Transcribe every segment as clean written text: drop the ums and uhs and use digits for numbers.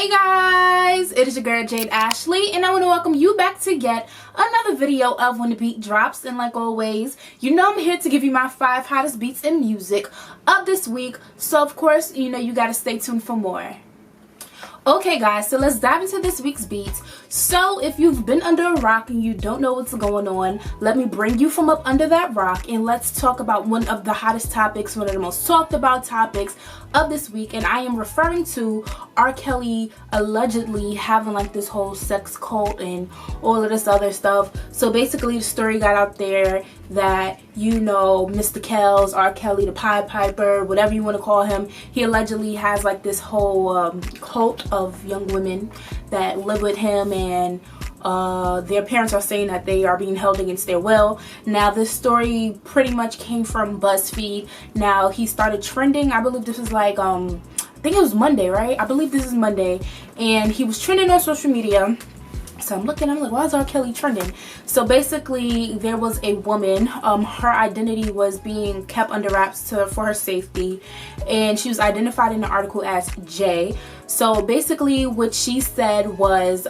Hey guys, it is your girl Jade Ashley, and I want to welcome you back to yet another video of When the Beat Drops. And like always, you know I'm here to give you my 5 hottest beats in music of this week, so of course you know you gotta stay tuned for more. Okay guys, so let's dive into this week's beats. So if you've been under a rock and you don't know what's going on, let me bring you from up under that rock and let's talk about one of the hottest topics, one of the most talked about topics of this week, and I am referring to R. Kelly allegedly having like this whole sex cult and all of this other stuff. So basically the story got out there that, you know, Mr. Kells, R. Kelly, the Pied Piper, whatever you want to call him, he allegedly has like this whole cult of young women that live with him, and their parents are saying that they are being held against their will. Now this story pretty much came from BuzzFeed. Now he started trending, I believe this was like I think it was Monday, right? I believe this is Monday, and he was trending on social media. So I'm like, why is R. Kelly trending? So basically there was a woman, her identity was being kept under wraps for her safety, and she was identified in the article as J. So basically what she said was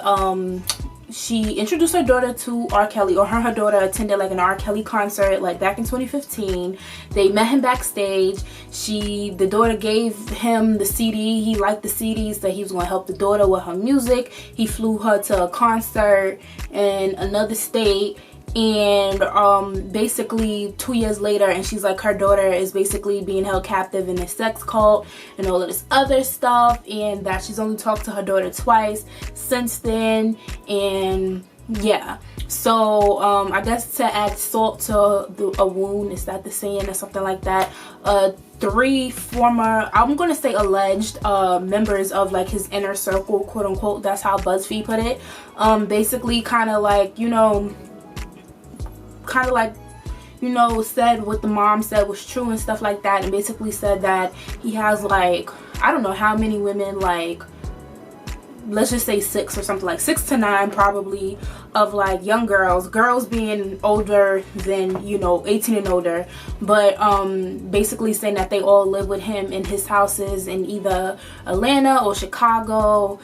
she introduced her daughter to R. Kelly, or her daughter attended like an R. Kelly concert like back in 2015. They met him backstage. The daughter gave him the CD. He liked the CDs, that he was going to help the daughter with her music. He flew her to a concert in another state, and basically 2 years later, and she's like, her daughter is basically being held captive in a sex cult and all of this other stuff, and that she's only talked to her daughter twice since then. And yeah, so I guess to add salt to a wound, is that the saying or something like that, 3 former, I'm gonna say alleged members of like his inner circle, quote unquote, that's how BuzzFeed put it, basically kind of like, you know, said what the mom said was true and stuff like that, and basically said that he has like, I don't know how many women, like let's just say 6 or something, like 6 to 9 probably, of like young girls being older than, you know, 18 and older, but basically saying that they all live with him in his houses in either Atlanta or Chicago.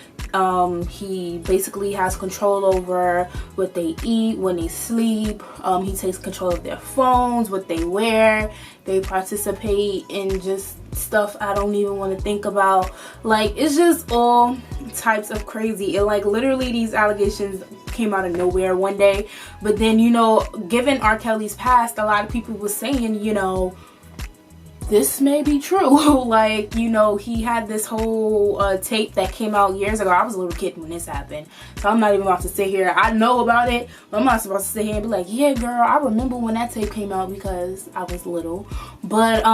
He basically has control over what they eat, when they sleep. He takes control of their phones, what they wear. They participate in just stuff I don't even want to think about. Like, it's just all types of crazy. And like literally these allegations came out of nowhere one day. But then, you know, given R. Kelly's past, a lot of people were saying, you know, this may be true. Like, you know, he had this whole tape that came out years ago. I was a little kid when this happened, so I'm not even about to sit here. I know about it, but I'm not supposed to sit here and be like, yeah girl, I remember when that tape came out, because I was little. But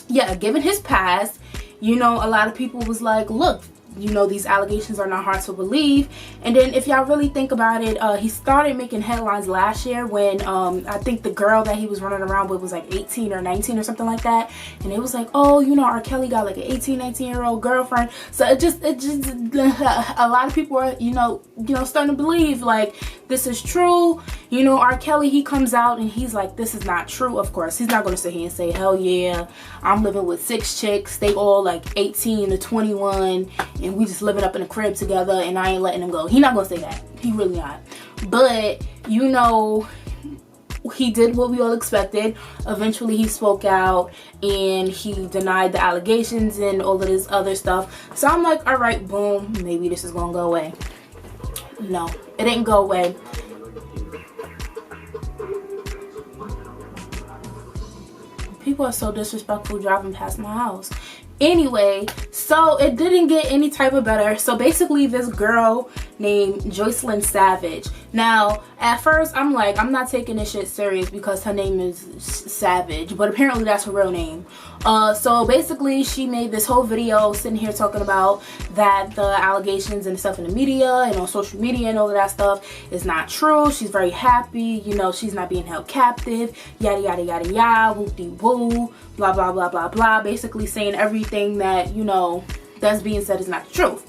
yeah, given his past, you know, a lot of people was like, look, you know, these allegations are not hard to believe. And then if y'all really think about it, he started making headlines last year when I think the girl that he was running around with was like 18 or 19 or something like that, and it was like, oh, you know, R. Kelly got like an 18-19-year-old girlfriend. So it just a lot of people are, you know, starting to believe like this is true. You know, R. Kelly, he comes out and he's like, this is not true. Of course he's not going to sit here and say, hell yeah, I'm living with 6 chicks, they all like 18 to 21, and we just living up in a crib together and I ain't letting them go. He not gonna say that. He really not. But, you know, he did what we all expected. Eventually he spoke out and he denied the allegations and all of this other stuff. So I'm like, all right, boom, maybe this is gonna go away. No, it didn't go away. People are so disrespectful driving past my house. Anyway, so it didn't get any type of better. So basically this girl named Joycelyn Savage. Now at first I'm like, I'm not taking this shit serious because her name is Savage, but apparently that's her real name. So basically she made this whole video sitting here talking about that the allegations and stuff in the media and on social media and all of that stuff is not true. She's very happy, you know, she's not being held captive, yada yada yada yada, whoop-de-woo, blah blah blah blah blah, basically saying everything that, you know, that's being said is not the truth.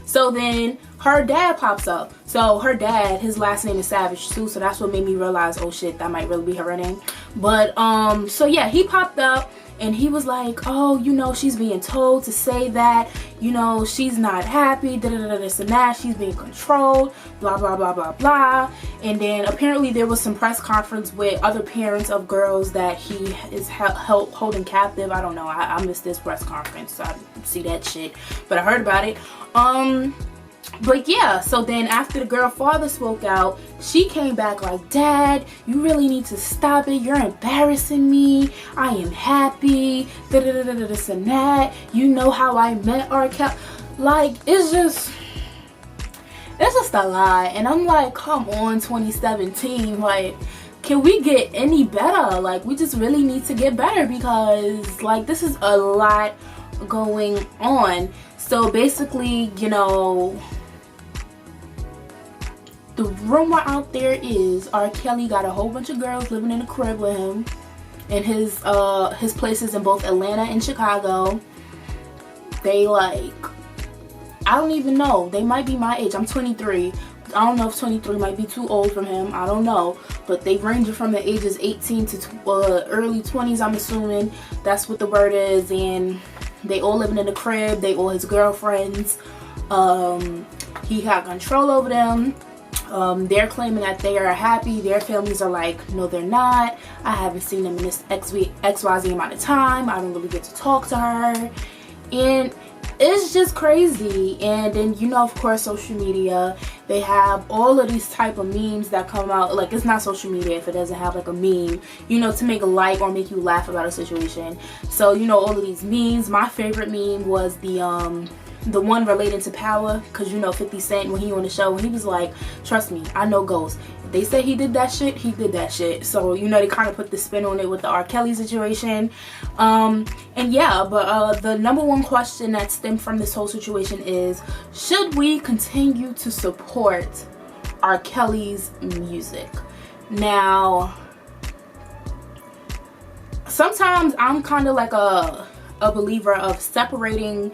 So then her dad pops up. So her dad, his last name is Savage too, so that's what made me realize, oh shit, that might really be her name. But so yeah, he popped up and he was like, oh, you know, she's being told to say that, you know, she's not happy, this and that, she's being controlled, blah blah blah blah blah. And then apparently there was some press conference with other parents of girls that he is holding captive. I don't know, I missed this press conference, so I didn't see that shit, but I heard about it. But yeah, so then after the girl father spoke out, she came back like, Dad, you really need to stop it. You're embarrassing me. I am happy. This and that. You know how I met R. Kelly. Like, it's just a lie. And I'm like, come on, 2017. Like, can we get any better? Like, we just really need to get better, because like this is a lot going on. So basically, you know, the rumor out there is R. Kelly got a whole bunch of girls living in the crib with him, and his places in both Atlanta and Chicago. They like, I don't even know, they might be my age. I'm 23. I don't know if 23 might be too old for him. I don't know, but they range from the ages 18 to early 20s. I'm assuming that's what the word is. And they all living in the crib. They all his girlfriends. He had control over them. They're claiming that they are happy. Their families are like, no, they're not. I haven't seen them in this XYZ amount of time. I don't really get to talk to her. And it's just crazy. And then, you know, of course, social media, they have all of these type of memes that come out. Like, it's not social media if it doesn't have like a meme, you know, to make a like or make you laugh about a situation. So, you know, all of these memes. My favorite meme was the one related to power, because you know 50 Cent, when he on the show, he was like, trust me, I know ghosts. If they say he did that shit, he did that shit. So, you know, they kind of put the spin on it with the R. Kelly situation. And yeah, but the number one question that stemmed from this whole situation is, should we continue to support R. Kelly's music? Now, sometimes I'm kind of like a believer of separating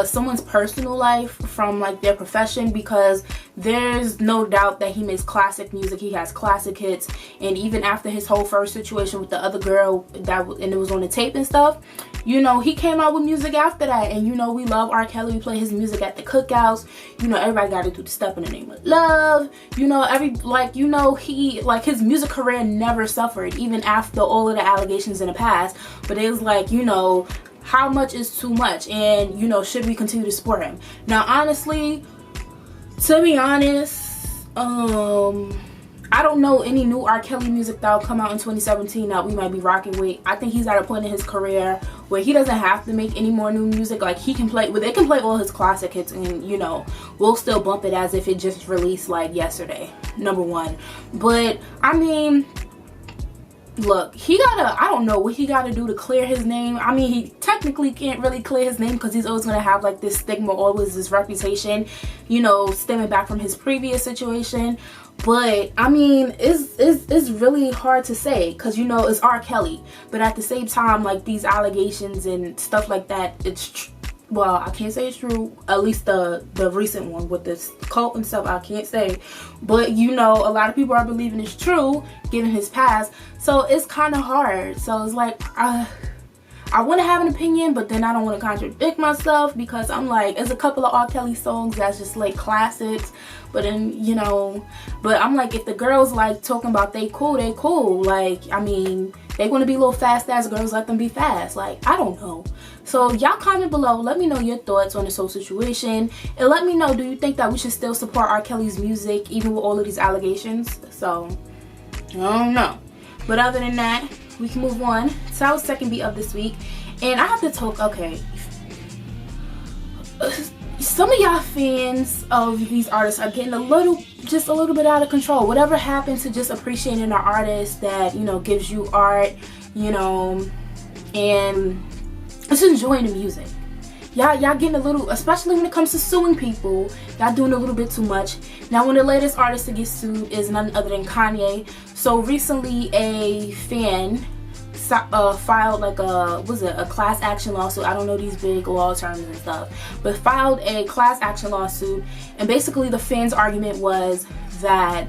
someone's personal life from like their profession, because there's no doubt that he makes classic music. He has classic hits, and even after his whole first situation with the other girl and it was on the tape and stuff, you know, he came out with music after that. And you know, we love R. Kelly. We play his music at the cookouts. You know, everybody got to do the Step in the Name of Love. You know, he, like, his music career never suffered even after all of the allegations in the past. But it was like, you know, how much is too much? And, you know, should we continue to support him? Now, honestly, to be honest, I don't know any new R. Kelly music that will come out in 2017 that we might be rocking with. I think he's at a point in his career where he doesn't have to make any more new music. Like, he can play, they can play all his classic hits, and, you know, we'll still bump it as if it just released like yesterday, number one. But I mean, look, I don't know what he gotta do to clear his name. I mean, he technically can't really clear his name, because he's always gonna have like this stigma, always this reputation, you know, stemming back from his previous situation. But I mean, it's really hard to say, because, you know, it's R. Kelly, but at the same time, like, these allegations and stuff like that, well, I can't say it's true. At least the recent one with this cult and stuff, I can't say. But, you know, a lot of people are believing it's true, given his past. So it's kind of hard. So it's like, I want to have an opinion, but then I don't want to contradict myself, because I'm like, there's a couple of R. Kelly songs that's just like classics. But then, you know, but I'm like, if the girls like talking about they cool. Like, I mean, they want to be little fast ass girls, let them be fast. Like, I don't know. So y'all comment below, let me know your thoughts on this whole situation, and let me know, do you think that we should still support R. Kelly's music even with all of these allegations? So I don't know. But other than that, we can move on to our second beat of this week. And I have to talk, okay, some of y'all fans of these artists are getting just a little bit out of control. Whatever happened to just appreciating an artist that, you know, gives you art, you know, and just enjoying the music. Y'all getting a little, especially when it comes to suing people, y'all doing a little bit too much. Now, one of the latest artists to get sued is none other than Kanye. So recently, a fan filed like a class action lawsuit. I don't know these big law terms and stuff, but filed a class action lawsuit. And basically, the fans' argument was that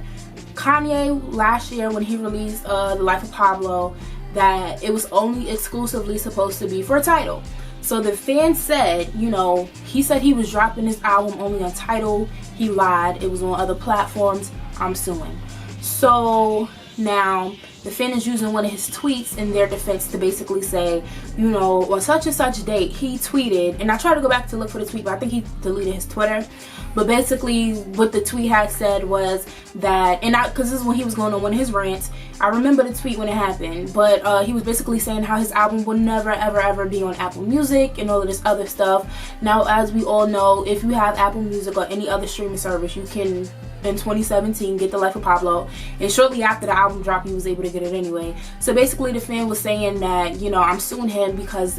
Kanye last year, when he released The Life of Pablo, that it was only exclusively supposed to be for Tidal. So the fan said, you know, he said he was dropping his album only on Tidal. He lied. It was on other platforms. I'm suing. So now the fan is using one of his tweets in their defense to basically say, you know, on such and such date he tweeted, and I tried to go back to look for the tweet, but I think he deleted his Twitter. But basically what the tweet had said was that, and because this is when he was going on one of his rants, I remember the tweet when it happened, but he was basically saying how his album would never ever be on Apple Music and all of this other stuff. Now, as we all know, if you have Apple Music or any other streaming service, you can, in 2017, get The Life of Pablo, and shortly after the album dropped he was able to get it anyway. So basically the fan was saying that, you know, I'm suing him because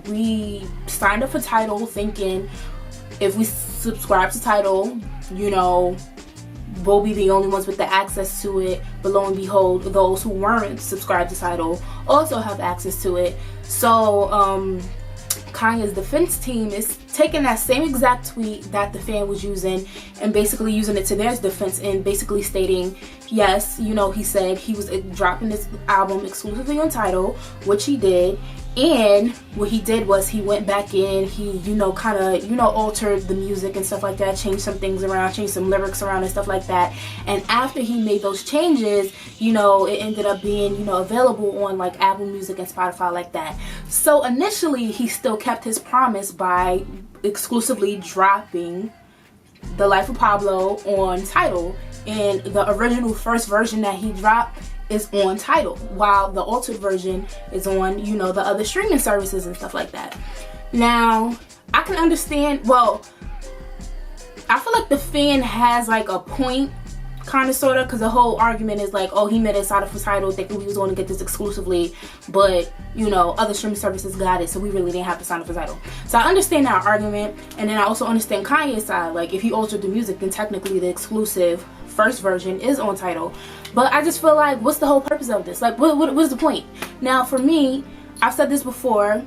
we signed up for Tidal thinking if we subscribe to Tidal, you know, we'll be the only ones with the access to it, but lo and behold, those who weren't subscribed to Tidal also have access to it. So Kanye's defense team is taking that same exact tweet that the fan was using and basically using it to their defense and basically stating, yes, you know, he said he was dropping this album exclusively on Tidal, which he did, and what he did was he went back in, he, you know, kind of, you know, altered the music and stuff like that, changed some things around, changed some lyrics around and stuff like that, and after he made those changes, you know, it ended up being, you know, available on like Apple Music and Spotify like that. So initially he still kept his promise by exclusively dropping The Life of Pablo on Tidal, and the original first version that he dropped is on Tidal, while the altered version is on, you know, the other streaming services and stuff like that. Now, I can understand, well, I feel like the fan has like a point, kind of, sort of, because the whole argument is like, oh, he made it out of Tidal thinking we was going to get this exclusively, but, you know, other streaming services got it, so we really didn't have to sign up for Tidal. So I understand that argument, and then I also understand Kanye's side. Like, if he altered the music, then technically the exclusive first version is on Tidal. But I just feel like, what's the whole purpose of this? Like, what's the point? Now, for me, I've said this before,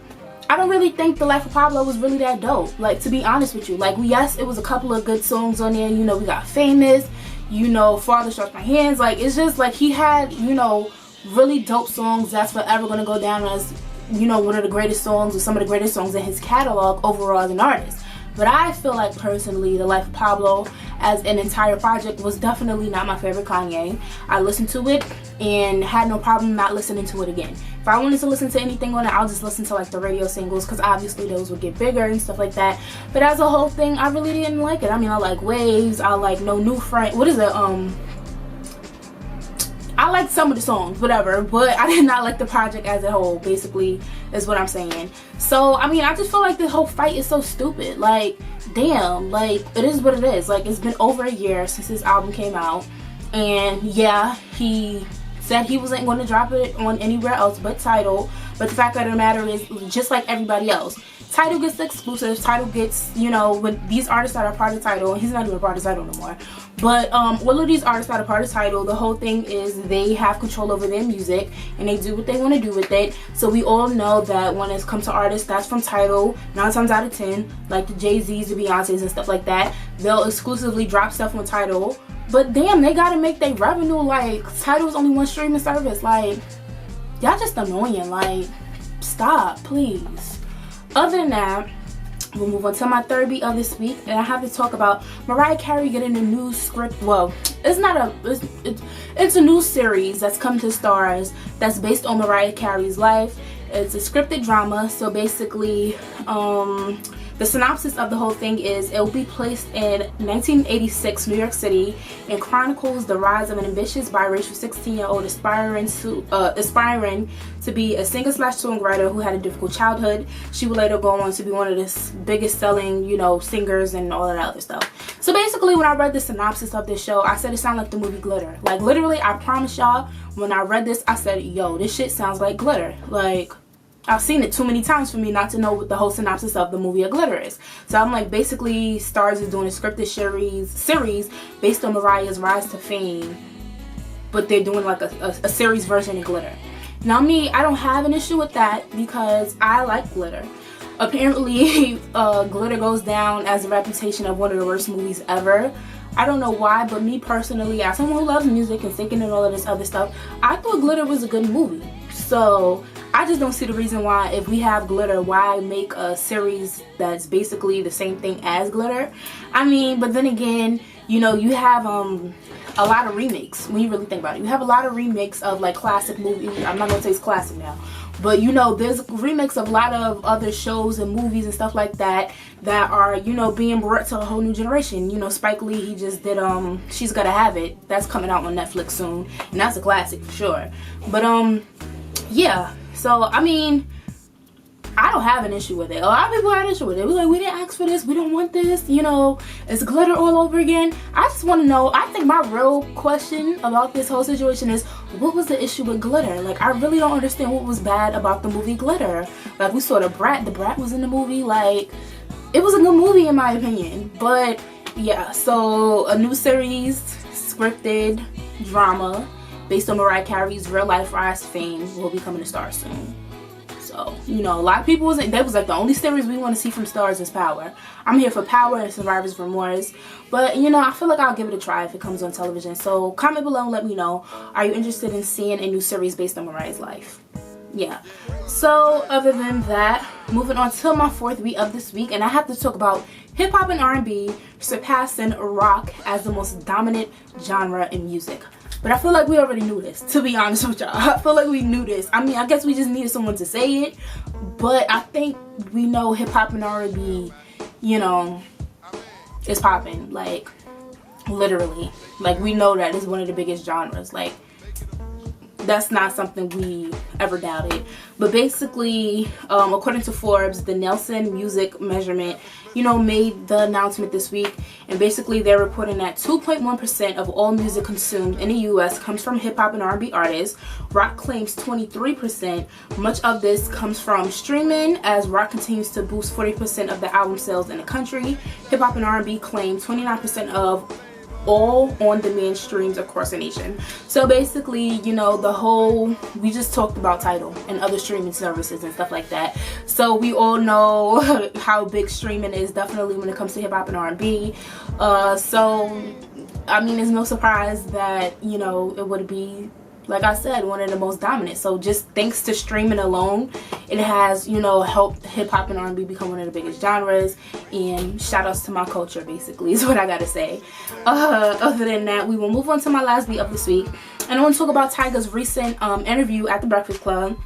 I don't really think The Life of Pablo was really that dope. Like, to be honest with you, like, yes, it was a couple of good songs on there. You know, we got Famous, you know, Father Stretch My Hands. Like, it's just like he had, you know, really dope songs that's forever gonna go down as, you know, one of the greatest songs or some of the greatest songs in his catalog overall as an artist. But I feel like personally The Life of Pablo as an entire project was definitely not my favorite Kanye. I listened to it and had no problem not listening to it again. If I wanted to listen to anything on it, I'll just listen to like the radio singles, because obviously those would get bigger and stuff like that. But as a whole thing, I really didn't like it. I mean, I like Waves, I like No New Friend, what is it, I liked some of the songs, whatever, but I did not like the project as a whole, basically, is what I'm saying. So, I mean, I just feel like this whole fight is so stupid. Like, damn, like, it is what it is. Like, it's been over a year since his album came out, and yeah, he said he wasn't going to drop it on anywhere else but Tidal, but the fact of the matter is, just like everybody else, Tidal gets the exclusives, Tidal gets, you know, when these artists that are part of Tidal, and he's not even a part of Tidal no more, but all of these artists that are part of Tidal, the whole thing is they have control over their music and they do what they want to do with it. So we all know that when it comes to artists that's from Tidal, 9 times out of 10, like the Jay-Z's, the Beyonce's and stuff like that, they'll exclusively drop stuff on Tidal. But damn, they gotta make their revenue. Like, Tidal's only one streaming service. Like, y'all just annoying. Like, stop, please. Other than that, we'll move on to my third beat of this week, and I have to talk about Mariah Carey getting a new script. Well, it's not a, it's a new series that's come to stars that's based on Mariah Carey's life. It's a scripted drama, so basically, the synopsis of the whole thing is it will be placed in 1986 New York City and chronicles the rise of an ambitious biracial 16-year-old aspiring to be a singer/songwriter who had a difficult childhood. She would later go on to be one of the biggest selling, you know, singers and all of that other stuff. So basically, when I read the synopsis of this show, I said it sounded like the movie Glitter. Like, literally, I promise y'all, when I read this, I said, yo, this shit sounds like Glitter. Like, I've seen it too many times for me not to know what the whole synopsis of the movie of Glitter is. So I'm like, basically, Starz is doing a scripted series based on Mariah's rise to fame, but they're doing like a series version of Glitter. Now me, I don't have an issue with that because I like Glitter. Apparently, Glitter goes down as a reputation of one of the worst movies ever. I don't know why, but me personally, as someone who loves music and thinking and all of this other stuff, I thought Glitter was a good movie. So I just don't see the reason why, if we have glitter, why make a series that's basically the same thing as glitter. I mean, but then again, you know, you have a lot of remakes. When you really think about it, you have a lot of remakes of like classic movies. I'm not gonna say it's classic now, but you know, there's remakes of a lot of other shows and movies and stuff like that that are, you know, being brought to a whole new generation. You know, Spike Lee, he just did She's Gotta Have It. That's coming out on Netflix soon, and that's a classic for sure. But yeah, so I mean, I don't have an issue with it. A lot of people had an issue with it. We're like, we didn't ask for this, we don't want this, you know, it's glitter all over again. I just want to know, I think my real question about this whole situation is, what was the issue with glitter? Like, I really don't understand what was bad about the movie Glitter. Like, we saw the Brat was in the movie. Like, it was a good movie in my opinion. But yeah, so a new series, scripted drama based on Mariah Carey's real life rise to fame, will be coming to Stars soon. So, you know, a lot of people that was like the only series we want to see from Stars is Power. I'm here for Power and Survivor's Remorse, but you know, I feel like I'll give it a try if it comes on television. So comment below and let me know, are you interested in seeing a new series based on Mariah's life? Yeah. So other than that, moving on to my fourth beat of this week, and I have to talk about hip hop and R&B surpassing rock as the most dominant genre in music. But I feel like we already knew this, to be honest with y'all. I feel like we knew this. I mean, I guess we just needed someone to say it. But I think we know hip-hop and R&B, you know, is popping. Like, literally. Like, we know that it's one of the biggest genres. Like, that's not something we ever doubted. But basically, according to Forbes, the Nielsen Music Measurement, you know, made the announcement this week, and basically they're reporting that 2.1% of all music consumed in the US comes from hip-hop and R&B artists. Rock claims 23%. Much of this comes from streaming, as rock continues to boost 40% of the album sales in the country. Hip-hop and R&B claim 29% of all on-demand streams across the nation. So basically, you know, the whole, we just talked about Tidal and other streaming services and stuff like that. So we all know how big streaming is, definitely when it comes to hip-hop and R&B. So I mean, it's no surprise that, you know, it would be, like I said, one of the most dominant. So just thanks to streaming alone, it has, you know, helped hip-hop and R&B become one of the biggest genres. And shout outs to my culture, basically, is what I gotta say. Other than that, we will move on to my last beat of this week, and I want to talk about Tyga's recent interview at the Breakfast Club.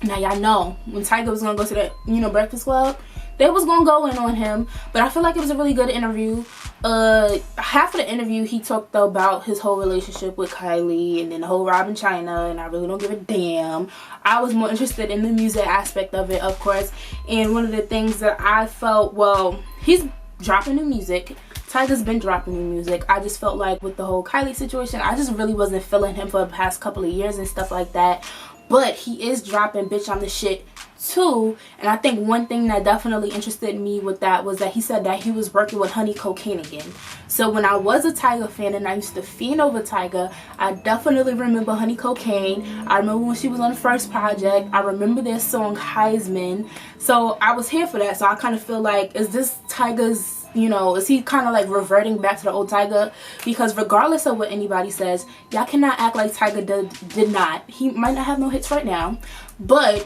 Now y'all know when Tyga was gonna go to the, you know, Breakfast Club, they was gonna go in on him, but I feel like it was a really good interview. Half of the interview he talked about his whole relationship with Kylie, and then the whole Rob and China, and I really don't give a damn. I was more interested in the music aspect of it, of course. And one of the things that I felt, well, he's dropping new music. Tyga's been dropping new music. I just felt like with the whole Kylie situation, I just really wasn't feeling him for the past couple of years and stuff like that. But he is dropping Bitch I'm the Shit too, and I think one thing that definitely interested me with that was that he said that he was working with Honey Cocaine again. So when I was a Tyga fan and I used to fiend over Tyga, I definitely remember Honey Cocaine. I remember when she was on the first project. I remember their song Heisman. So I was here for that. So I kind of feel like, is this Tyga's, you know, is he kind of like reverting back to the old Tyga? Because regardless of what anybody says, y'all cannot act like Tyga did not. He might not have no hits right now, but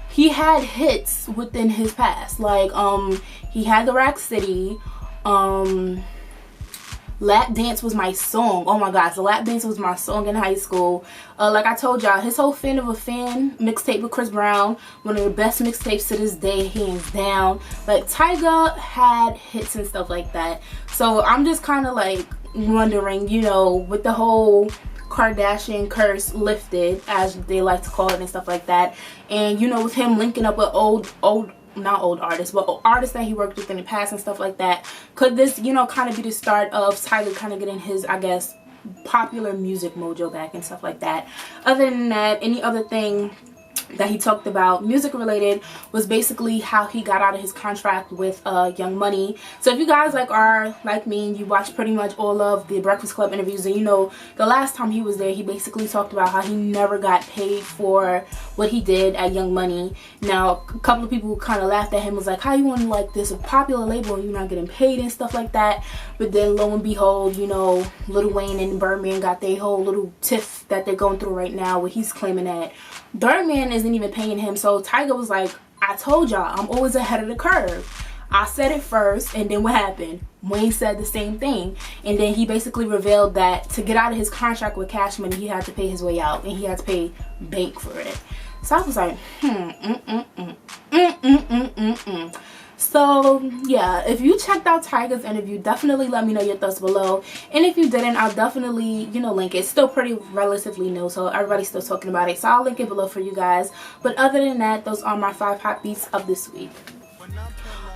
he had hits within his past. Like, he had the Rack City, Lap Dance was my song. Oh my gosh, the Lap Dance was my song in high school. Like I told y'all, his whole Fan of a Fan mixtape with Chris Brown, one of the best mixtapes to this day, hands down. Like, Tyga had hits and stuff like that. So I'm just kind of like wondering, you know, with the whole Kardashian curse lifted, as they like to call it, and stuff like that, and you know, with him linking up with not old artists, but artists that he worked with in the past and stuff like that, could this, you know, kind of be the start of Tyga kind of getting his, I guess, popular music mojo back and stuff like that? Other than that, any other thing that he talked about music related was basically how he got out of his contract with Young Money. So if you guys are like me and you watch pretty much all of the Breakfast Club interviews, and you know, the last time he was there, he basically talked about how he never got paid for what he did at Young Money. Now a couple of people kind of laughed at him, was like, how you on like this popular label and you're not getting paid and stuff like that? But then lo and behold, you know, Lil Wayne and Birdman got their whole little tiff that they're going through right now, where he's claiming that Birdman isn't even paying him. So Tyga was like, I told y'all, I'm always ahead of the curve. I said it first, and then what happened? Wayne said the same thing, and then he basically revealed that to get out of his contract with Cash Money, he had to pay his way out, and he had to pay bank for it. So I was like, So yeah, if you checked out Tyga's interview, definitely let me know your thoughts below. And if you didn't, I'll definitely, link it. It's still pretty relatively new, so everybody's still talking about it. So I'll link it below for you guys. But other than that, those are my 5 hot beats of this week.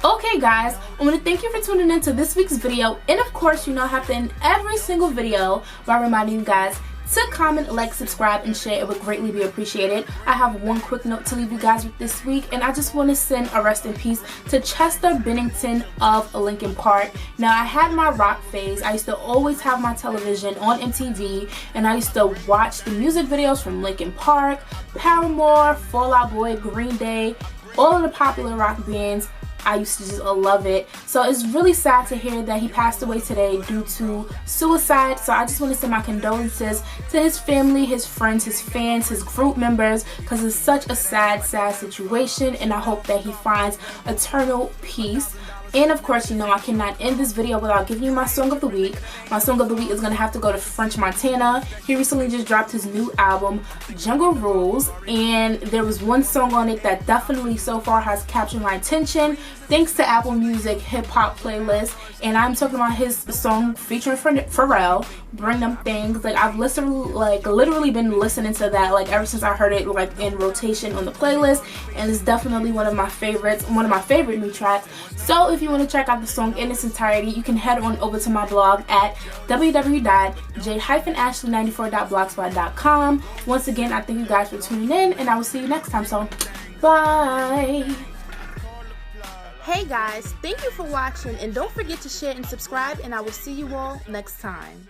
Okay guys, I want to thank you for tuning in to this week's video. And of course, I have to end every single video by reminding you guys to comment, like, subscribe, and share. It would greatly be appreciated. I have one quick note to leave you guys with this week, and I just want to send a rest in peace to Chester Bennington of Linkin Park. Now, I had my rock phase. I used to always have my television on MTV, and I used to watch the music videos from Linkin Park, Paramore, Fall Out Boy, Green Day, all of the popular rock bands. I used to just love it. So it's really sad to hear that he passed away today due to suicide. So I just want to send my condolences to his family, his friends, his fans, his group members, because it's such a sad situation, and I hope that he finds eternal peace. And of course, I cannot end this video without giving you my song of the week. My song of the week is going to have to go to French Montana. He recently just dropped his new album, Jungle Rules, and there was one song on it that definitely so far has captured my attention, thanks to Apple Music Hip Hop playlist. And I'm talking about his song featuring Pharrell, Bring Them Things. Like, I've literally been listening to that ever since I heard it in rotation on the playlist, and it's definitely one of my favorites, one of my favorite new tracks. So if you want to check out the song in its entirety, you can head on over to my blog at www.jade-ashley94.blogspot.com. Once again, I thank you guys for tuning in, and I will see you next time. So bye. Hey guys, thank you for watching, and don't forget to share and subscribe, and I will see you all next time.